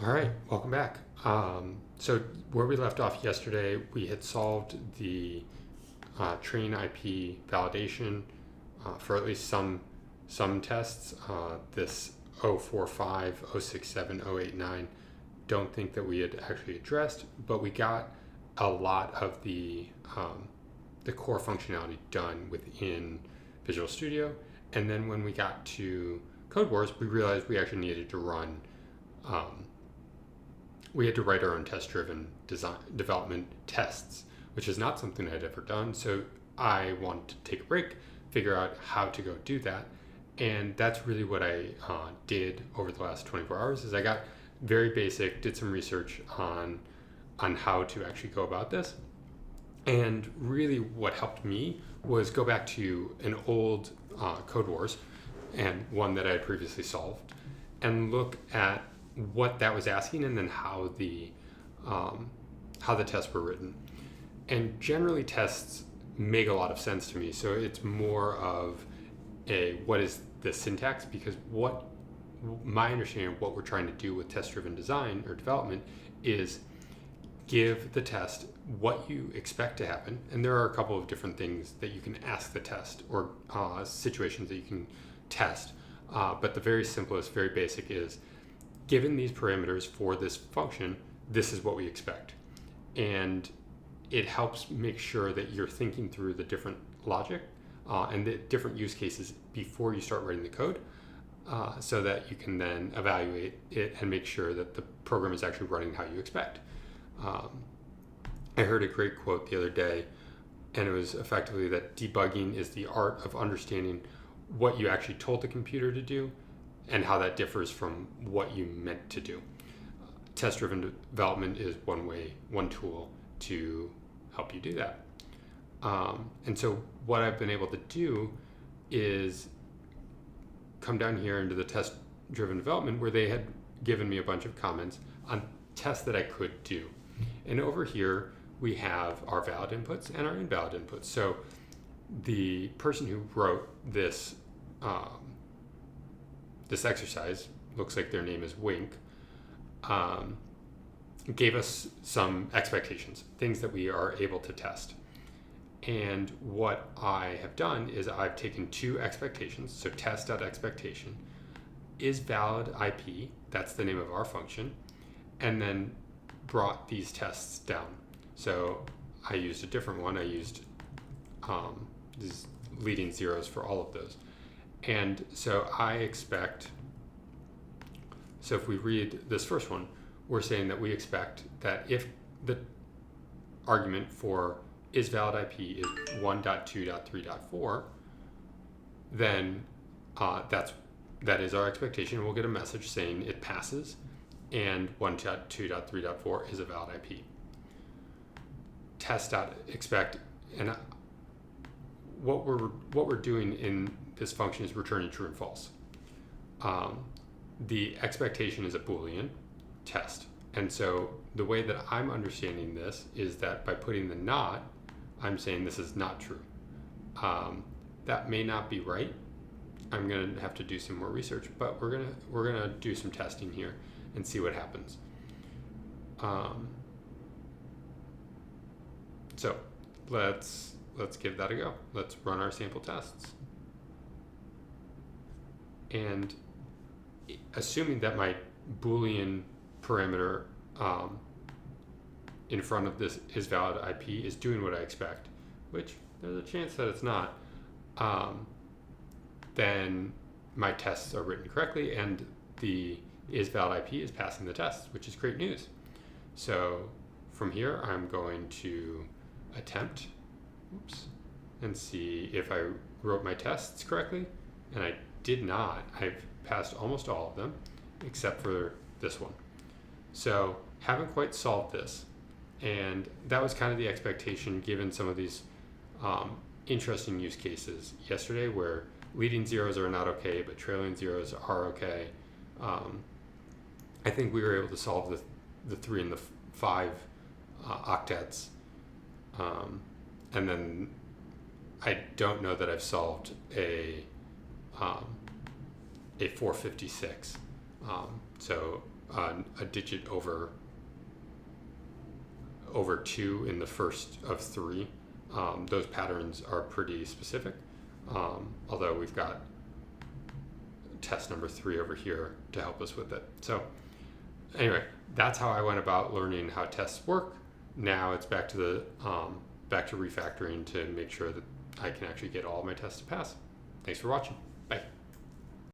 All right, welcome back. So where we left off yesterday, we had solved the train IP validation for at least some tests. This 045, 067, 089, don't think that we had actually addressed, but we got a lot of the core functionality done within Visual Studio. And then when we got to Code Wars, we realized we actually needed to run um, we had to write our own test-driven development tests, which is not something I'd ever done. So I wanted to take a break, figure out how to go do that, and that's really what I did over the last 24 hours. Is I got very basic, did some research on how to actually go about this, and really what helped me was go back to an old Code Wars and one that I had previously solved, and look at what that was asking, and then how the tests were written. And generally, tests make a lot of sense to me. So it's more of what is the syntax, because what my understanding of what we're trying to do with test-driven design or development is give the test what you expect to happen. And there are a couple of different things that you can ask the test, or situations that you can test. But the very simplest, very basic is, given these parameters for this function, this is what we expect. And it helps make sure that you're thinking through the different logic and the different use cases before you start writing the code, so that you can then evaluate it and make sure that the program is actually running how you expect. I heard a great quote the other day, and it was effectively that debugging is the art of understanding what you actually told the computer to do and how that differs from what you meant to do. Test-driven development is one tool to help you do that. And so what I've been able to do is come down here into the test-driven development, where they had given me a bunch of comments on tests that I could do. And over here, we have our valid inputs and our invalid inputs. So the person who wrote this this exercise, looks like their name is Wink, gave us some expectations, things that we are able to test. And what I have done is I've taken two expectations, so test.expectation is valid IP, that's the name of our function, and then brought these tests down. So I used a different one. I used these leading zeros for all of those. And so I expect, so if we read this first one, we're saying that we expect that if the argument for is valid IP is 1.2.3.4, then that is our expectation. We'll get a message saying it passes, and 1.2.3.4 is a valid IP. Test.expect, and what we're doing in this function is returning true and false. The expectation is a Boolean test. And so the way that I'm understanding this is that by putting the not, I'm saying this is not true. That may not be right. I'm going to have to do some more research, but we're gonna do some testing here and see what happens. So let's give that a go. Let's run our sample tests. And assuming that my Boolean parameter in front of this is valid IP is doing what I expect, which there's a chance that it's not, then my tests are written correctly, and the is valid IP is passing the test, which is great news. So from here, I'm going to attempt, and see if I wrote my tests correctly, and I did not. I've passed almost all of them, except for this one. So haven't quite solved this, and that was kind of the expectation given some of these interesting use cases yesterday, where leading zeros are not okay, but trailing zeros are okay. I think we were able to solve the 3 and the 5 octets, and then I don't know that I've solved a 456. So a digit over 2 in the first of 3. Those patterns are pretty specific, although we've got test number 3 over here to help us with it. So anyway, that's how I went about learning how tests work. Now it's back to refactoring to make sure that I can actually get all of my tests to pass. Thanks for watching.